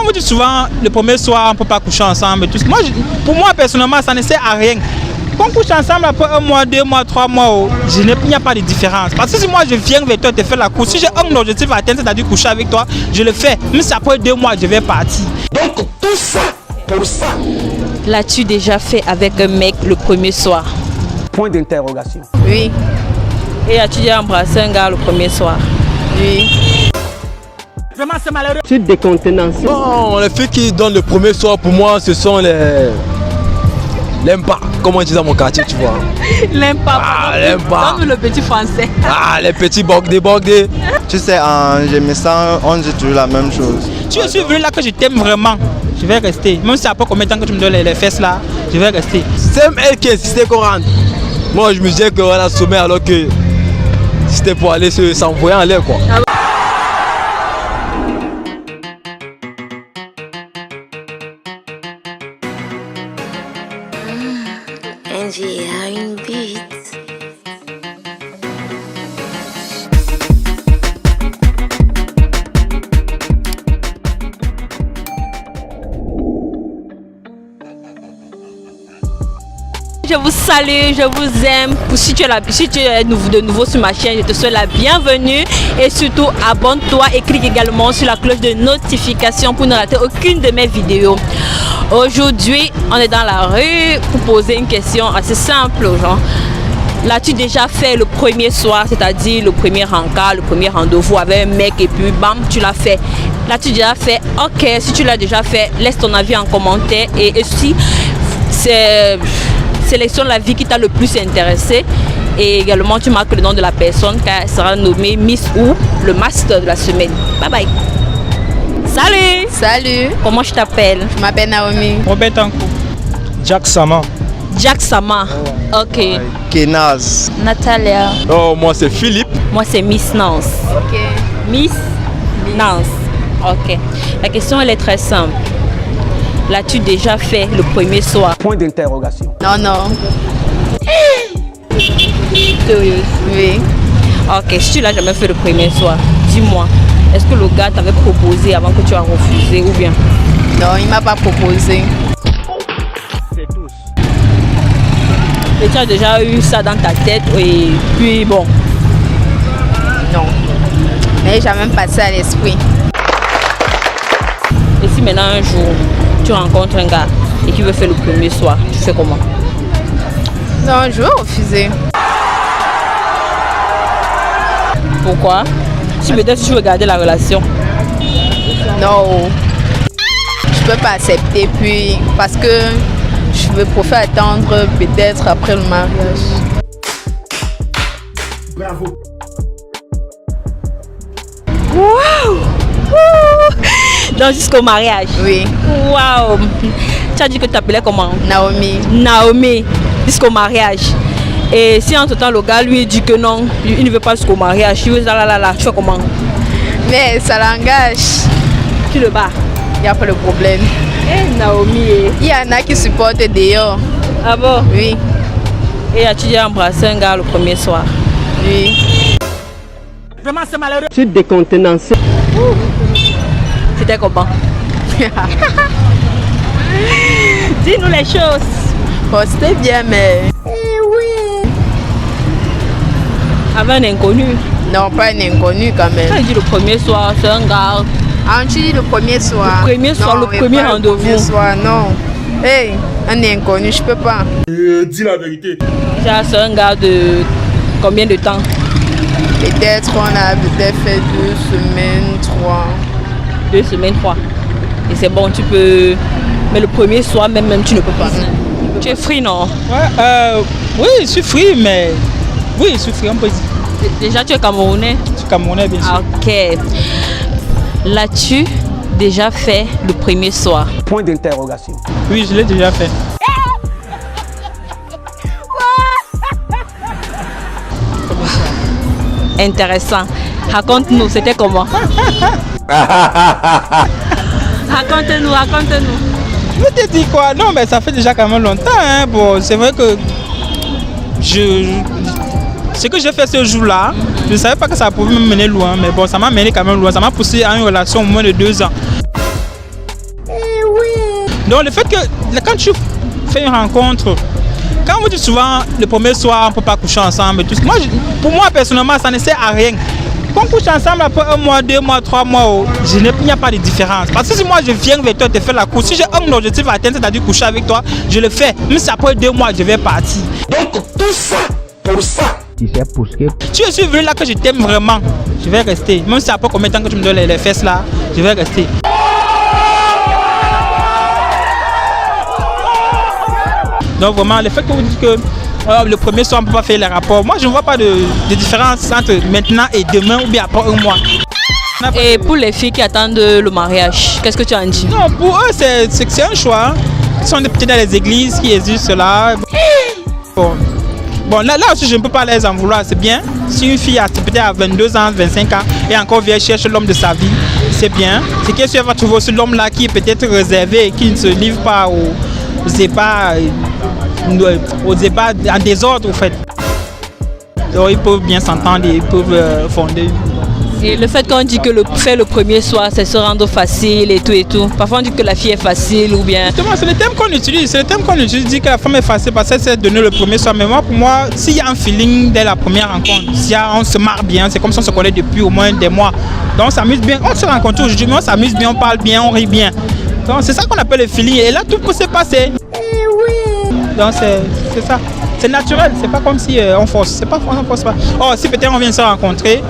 vous dites souvent, le premier soir, on ne peut pas coucher ensemble. Tout. Moi, pour moi, personnellement, ça ne sert à rien. Qu'on couche ensemble après 1 mois, 2 mois, 3 mois, il n'y a pas de différence. Parce que si moi je viens vers toi te faire la course, si j'ai un objectif à atteindre, c'est-à-dire coucher avec toi, je le fais. Même si après 2 mois, je vais partir. Donc tout ça, pour ça. L'as-tu déjà fait avec un mec le premier soir? Point d'interrogation. Oui. Et as-tu déjà embrassé un gars le premier soir? Oui. Vraiment, c'est malheureux. Tu te décontenances. Non, les filles qui donnent le premier soir, pour moi, ce sont les pas, comme on dit dans mon quartier, tu vois. L'aime pas. Ah, l'aime pas. Comme le petit français. Ah, les petits bogdés. Tu sais, je me sens, on dit toujours la même chose. Si je suis venu là que je t'aime vraiment, je vais rester. Même si après combien de temps que tu me donnes les fesses là, je vais rester. C'est elle qui insistait qu'on rentre. Moi, je me disais qu'on a sommet alors que c'était pour aller s'envoyer en l'air, quoi. Angie a une bite. Je vous salue, je vous aime. Si tu es de nouveau sur ma chaîne, je te souhaite la bienvenue. Et surtout, abonne-toi et clique également sur la cloche de notification pour ne rater aucune de mes vidéos. Aujourd'hui, on est dans la rue pour poser une question assez simple aux gens. L'as-tu déjà fait le premier soir, c'est-à-dire le premier rencard, le premier rendez-vous avec un mec et puis bam, tu l'as fait? L'as-tu déjà fait? Ok, si tu l'as déjà fait, laisse ton avis en commentaire. Et si c'est sélectionne la vie qui t'a le plus intéressé et également tu marques le nom de la personne car elle sera nommée Miss ou le Master de la semaine. Bye bye. Salut. Salut. Comment je t'appelle? Je m'appelle Naomi. Robert Tanko. Jack Sama. Jack Sama. Ok. Kenaz. Natalia. Oh, moi c'est Philippe. Moi c'est Miss Nance. Ok. Miss Nance. Ok. La question elle est très simple. L'as-tu déjà fait le premier soir? Point d'interrogation. Non, non. Sérieuse? Oui. Ok, si tu l'as jamais fait le premier soir, dis-moi, est-ce que le gars t'avait proposé avant que tu aies refusé ou bien? Non, il m'a pas proposé. C'est tous. Et tu as déjà eu ça dans ta tête et puis bon. Non. Mais j'ai même passé à l'esprit. Et si maintenant un jour tu rencontres un gars et qui veut faire le premier soir, tu fais comment? Non, je vais refuser. Pourquoi? Si peut-être tu veux garder la relation. Non. Je peux pas accepter puis parce que je veux préférer attendre peut-être après le mariage. Bravo. Waouh! Donc jusqu'au mariage? Oui. Waouh! Tu as dit que tu t'appelais comment? Naomi. Naomi, jusqu'au mariage. Et si entre temps le gars lui dit que non, il ne veut pas jusqu'au mariage, il veut là, tu fais comment? Mais ça l'engage. Tu le bats? Il n'y a pas de problème. Eh Naomi. Il y en a qui supportent dehors. Ah bon? Oui. Et as-tu déjà embrassé un gars le premier soir? Oui. Vraiment, c'est malheureux. Tu te décontenances. C'était comment? Dis-nous les choses. Bon, c'était bien, mais... Avec un inconnu? Non, pas un inconnu quand même. Tu as dit le premier soir, c'est un gars. Ah, tu dis le premier soir. Le premier soir, non, le premier rendez-vous. Le premier soir, non. Hey, un inconnu, je peux pas. Dis la vérité. Déjà, c'est un gars de combien de temps? Peut-être on a peut-être fait 2 semaines, 3. 2 semaines, 3. Et c'est bon, tu peux... Mais le premier soir, même tu ne peux pas. Tu es free, non? Ouais, oui, je suis free, mais... Oui, je suis free, on peut dire. Déjà, tu es Camerounais? Je suis Camerounais, bien sûr. Ok. L'as-tu déjà fait le premier soir? Point d'interrogation. Oui, je l'ai déjà fait. Intéressant. Raconte-nous, c'était comment? Raconte-nous. Je te dis quoi? Non, mais ça fait déjà quand même longtemps. Hein. Bon, c'est vrai que ce que j'ai fait ce jour-là, je ne savais pas que ça pouvait me mener loin. Mais bon, ça m'a mené quand même loin. Ça m'a poussé à une relation au moins de 2 ans. Donc le fait que quand tu fais une rencontre, quand vous dites souvent le premier soir on ne peut pas coucher ensemble, tout, pour moi personnellement ça ne sert à rien. Qu'on couche ensemble après 1 mois, 2 mois, 3 mois, il n'y a pas de différence. Parce que si moi je viens vers toi te faire la course, si j'ai un objectif à atteindre, c'est-à-dire coucher avec toi, je le fais. Même si après 2 mois je vais partir. Donc tout ça, pour ça. Tu sais, pour ce que... Si je suis venu là que je t'aime vraiment, je vais rester. Même si après combien de temps que tu me donnes les fesses là, je vais rester. Donc vraiment, le fait que vous dites que le premier soir on ne peut pas faire les rapports, moi je ne vois pas de différence entre maintenant et demain ou bien après 1 mois. Et pour les filles qui attendent le mariage, qu'est-ce que tu en dis? Non, pour eux c'est un choix. Ils sont peut-être dans les églises qui exigent cela. Bon là aussi je ne peux pas les en vouloir, c'est bien. Si une fille a peut-être à 22 ans, 25 ans et encore vient chercher l'homme de sa vie, c'est bien. C'est qu'elle va trouver aussi l'homme là qui est peut-être réservé et qui ne se livre pas aux débats en désordre en fait. Donc ils peuvent bien s'entendre, ils peuvent fonder. Et le fait qu'on dit que faire le premier soir, c'est se rendre facile et tout. Parfois on dit que la fille est facile ou bien... Justement, c'est le terme qu'on utilise. C'est le terme qu'on utilise, dit que la femme est facile parce qu'elle s'est donné le premier soir. Mais moi, pour moi, s'il y a un feeling dès la première rencontre, on se marre bien, c'est comme si on se connaît depuis au moins des mois. Donc on s'amuse bien, on se rencontre aujourd'hui, mais on s'amuse bien, on parle bien, on rit bien. Donc c'est ça qu'on appelle le feeling. Et là, tout peut se passer. Donc c'est ça. C'est naturel, c'est pas comme si on force. C'est pas on force pas. Oh, si peut-être on vient de se rencontrer,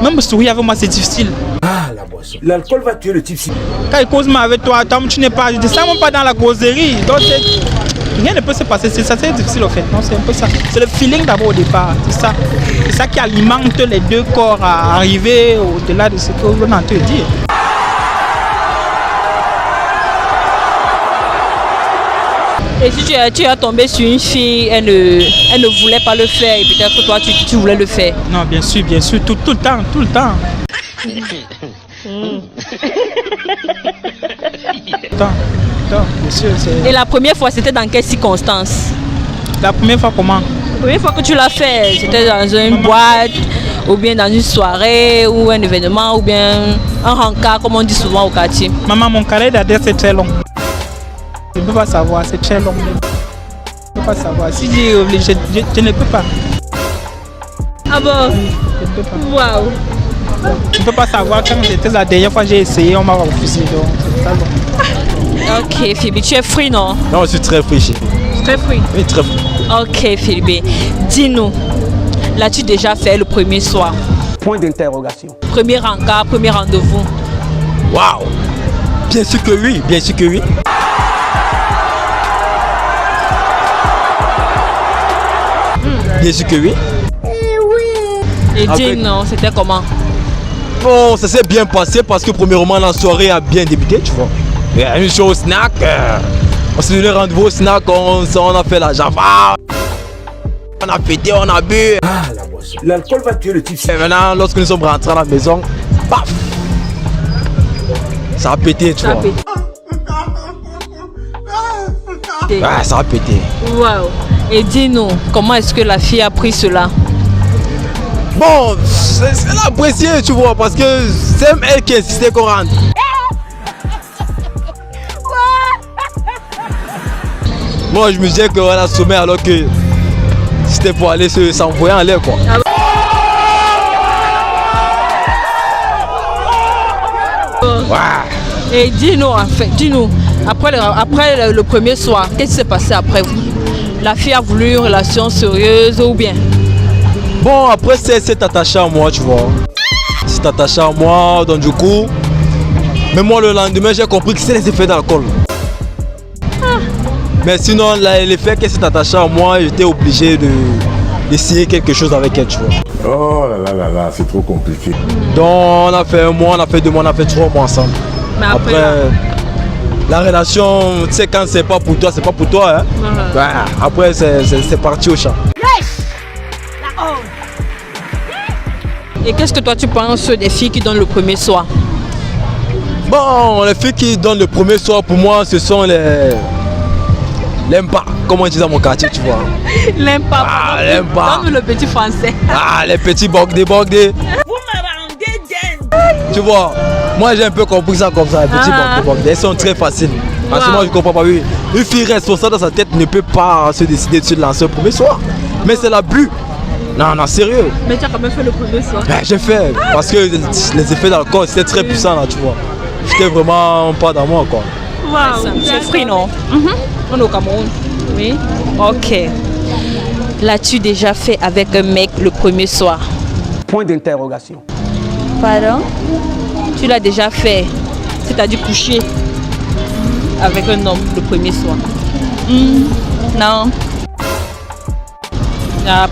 même sourire avec moi c'est difficile. Ah, la boisson. L'alcool va tuer le type. Quand il cause avec toi, tu n'es pas, je ne même pas dans la causerie. Donc rien ne peut se passer, c'est ça, c'est difficile en fait. Non, c'est un peu ça. C'est le feeling d'abord au départ, c'est ça. C'est ça qui alimente les deux corps à arriver au-delà de ce que l'on a entendu dire. Et si tu as tombé sur une fille, elle ne voulait pas le faire et peut-être que toi tu voulais le faire. Non, bien sûr, tout le temps, tout le temps. Bien sûr, et la première fois, c'était dans quelles circonstances? La première fois comment? La première fois que tu l'as fait, c'était dans une boîte, ou bien dans une soirée, ou un événement, ou bien un rencard, comme on dit souvent au quartier. Maman, mon carré d'adresse c'est très long. Je ne peux pas savoir, c'est très long. Je ne peux pas savoir. Si j'ai obligé, je ne peux pas. Ah bon? Je ne peux pas. Waouh! Je ne peux pas savoir quand c'était la dernière fois que j'ai essayé, on m'a refusé. Donc c'est ça long. Ok, Philippe, tu es free, non? Non, je suis très free. Très free? Oui, très free. Ok, Philippe. Dis-nous, l'as-tu déjà fait le premier soir? Point d'interrogation. Premier rencard, premier rendez-vous? Waouh! Bien sûr que oui, bien sûr que oui. Bien sûr que oui. Et dis non, c'était comment? Bon, ça s'est bien passé parce que premièrement la soirée a bien débuté, tu vois. Il y a une chose au snack, on s'est donné rendez-vous au snack, on a fait la java, on a pété, on a bu. Ah, la boisson. L'alcool va tuer le type. Et maintenant, lorsque nous sommes rentrés à la maison, paf, ça a pété, tu vois. Ah, ça a pété. Waouh. Et dis-nous, comment est-ce que la fille a pris cela? Bon, c'est l'apprécier, tu vois, parce que c'est elle qui insistait qu'on rentre. Moi, je me disais qu'on a sommet alors que c'était pour aller s'envoyer en l'air, quoi. Ouais. Et dis-nous, en fait, après le premier soir, qu'est-ce qui s'est passé après vous? La fille a voulu une relation sérieuse ou bien? Bon, après, c'est attaché à moi, tu vois. C'est attaché à moi, donc du coup... Mais moi, le lendemain, j'ai compris que c'est les effets d'alcool. Mais sinon, l'effet qu'elle s'est attachée à moi, j'étais obligé d'essayer quelque chose avec elle, tu vois. Oh là là là là, c'est trop compliqué. Donc, on a fait 1 mois, on a fait 2 mois, on a fait 3 mois ensemble. Mais après la relation, tu sais, quand c'est pas pour toi, c'est pas pour toi. Hein? Ouais, après, c'est parti au champ. Et qu'est-ce que toi tu penses des filles qui donnent le premier soir? Bon, les filles qui donnent le premier soir, pour moi, ce sont l'impa, comme on dit dans mon quartier, tu vois. L'impa. Ah, l'impa. Donne le petit français. Ah, les petits bogdés. Vous me rendez dingue. Tu vois, moi j'ai un peu compris ça comme ça, les petits bogdés. Elles sont très faciles. Parce que moi je comprends pas, oui. Une fille responsable dans sa tête ne peut pas se décider de se lancer au premier soir. Mais c'est l'abus. Non, non, sérieux. Mais tu as quand même fait le premier soir. Ben, j'ai fait, parce que les effets dans le corps c'était très puissant là, tu vois. J'étais vraiment pas dans moi quoi. Waouh, c'est free non? On est au Cameroun. Oui. Ok. L'as-tu déjà fait avec un mec le premier soir? Point d'interrogation. Pardon? Tu l'as déjà fait, c'est-à-dire coucher avec un homme le premier soir? Non.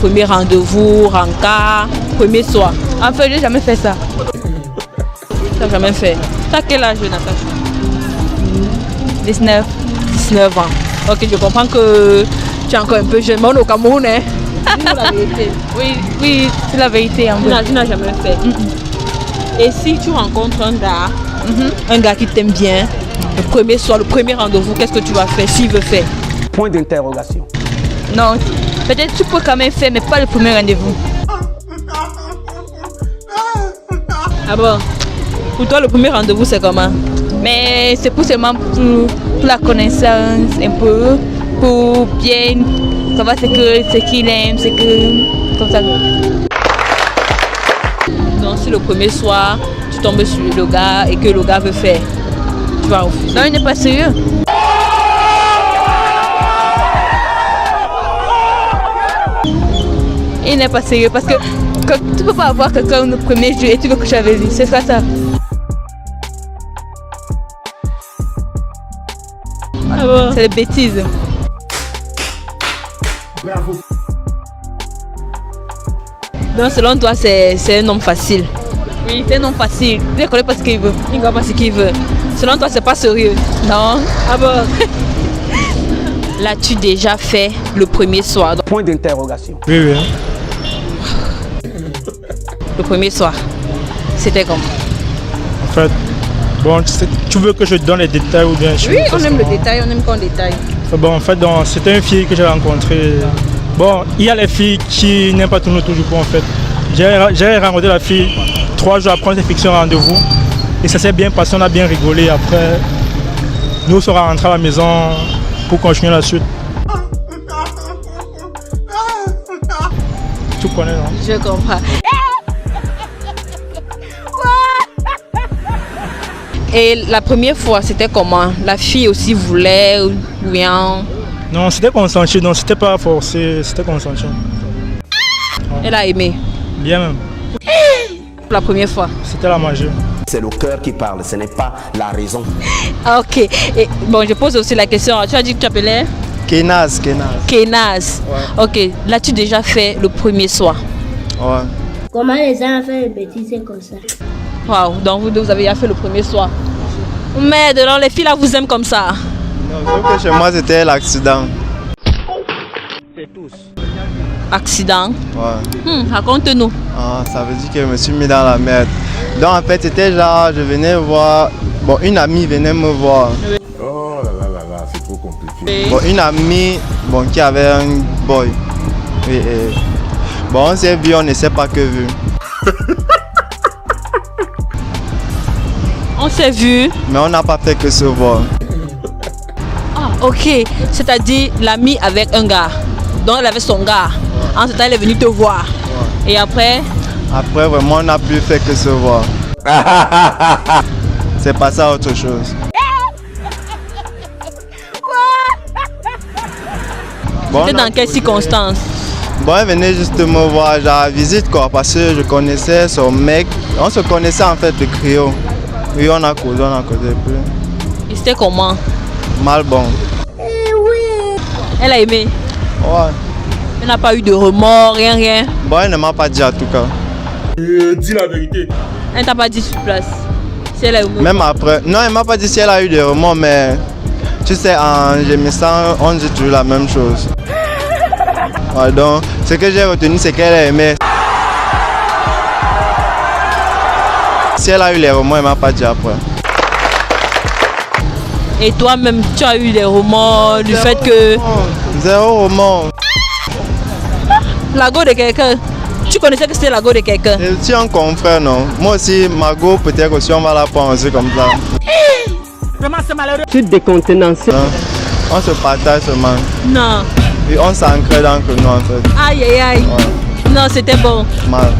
Premier rendez-vous, rencard, premier soir. En fait, j'ai jamais fait ça. Tu n'as jamais fait. Tu as quel âge, Natacha? 19. 19 ans. Ok, je comprends que tu es encore un peu jeune, mais on est au Cameroun, hein? Dis-nous la vérité. Oui, c'est la vérité en fait. Tu n'as jamais fait. Et si tu rencontres un gars qui t'aime bien, le premier soir, le premier rendez-vous, qu'est-ce que tu vas faire s'il veut faire? Point d'interrogation. Non, peut-être tu peux quand même faire, mais pas le premier rendez-vous. Ah bon? Pour toi, le premier rendez-vous, c'est comment? Mais c'est pour seulement pour la connaissance un peu, pour bien savoir ce qu'il aime, ce que... comme ça. Donc si le premier soir, tu tombes sur le gars et que le gars veut faire, tu vas refuser. Non, il n'est pas sérieux. Il n'est pas sérieux parce que tu peux pas avoir quelqu'un le premier jour et tu veux coucher avec lui, c'est pas ça. Ah bon? C'est des bêtises. Bravo. Donc selon toi, c'est un homme facile. Oui, c'est un homme facile. Il ne connaît pas ce qu'il veut. Il ne voit pas ce qu'il veut. Selon toi, c'est pas sérieux. Non. Ah bon? L'as-tu déjà fait le premier soir? Point d'interrogation. Oui, oui. Le premier soir, c'était comment? En fait, bon, tu veux que je te donne les détails ou bien... Oui, on aime le détail, on aime qu'on détaille. Bon, en fait, c'était une fille que j'ai rencontrée. Bon, il y a les filles qui n'aiment pas tourner autour du pot, en fait. J'ai rencontré la fille 3 jours après, on s'est fixé un rendez-vous. Et ça s'est bien passé, on a bien rigolé. Après, nous sommes rentrés à la maison pour continuer la suite. Tu connais, non? Je comprends. Et la première fois, c'était comment? La fille aussi voulait ou bien? Non, c'était consenti, non, c'était pas forcé, c'était consenti. Elle a aimé? Bien même. La première fois? C'était la magie. C'est le cœur qui parle, ce n'est pas la raison. Ah, ok. Et bon, je pose aussi la question. Tu as dit que tu appelais? Kenaz. Kenaz. Ouais. Ok. L'as-tu déjà fait le premier soir? Ouais. Comment les gens ont fait des bêtises comme ça? Waouh. Donc vous deux, vous avez déjà fait le premier soir. Mais alors les filles là vous aiment comme ça? Non, sauf que chez moi c'était l'accident. C'est tous. Accident? Ouais. Raconte-nous. Ah, ça veut dire que je me suis mis dans la merde. Donc en fait c'était genre, je venais voir, bon une amie venait me voir. Oh là, c'est trop compliqué. Bon une amie, bon qui avait un boy. Et, bon on s'est vu, on ne s'est pas que vu. On s'est vu. Mais on n'a pas fait que se voir. Ah, ok. C'est-à-dire l'amie avec un gars. Donc elle avait son gars. En ce temps, elle est venue te voir. Et après? Après vraiment on n'a plus fait que se voir. C'est passé à autre chose. Bon, C'était dans quelles circonstances? Bon, elle venait juste me voir, genre visite quoi, parce que je connaissais son mec. On se connaissait en fait de Crio. Oui, on a causé plus. Et c'était comment? Mal bon. Elle a aimé? Ouais. Elle n'a pas eu de remords, rien. Bon, elle ne m'a pas dit en tout cas. Dis la vérité. Elle t'a pas dit sur place? Si elle a aimé. Même après. Non, elle m'a pas dit si elle a eu des remords, mais tu sais, en gémissant, on dit toujours la même chose. Ouais, donc, ce que j'ai retenu, c'est qu'elle a aimé. Si elle a eu les remords, elle m'a pas dit après. Et toi-même, tu as eu des remords du fait que... Zéro remords. La go de quelqu'un. Tu connaissais que c'était la go de quelqu'un? Tu es un confrère, non? Moi aussi, ma go, peut-être aussi on va la prendre aussi comme ça. Vraiment, c'est Tu décontenancé. On se partage seulement. Non. Et on s'entraide entre nous en fait. Aïe aïe aïe. Ouais. Non, c'était bon. Mal.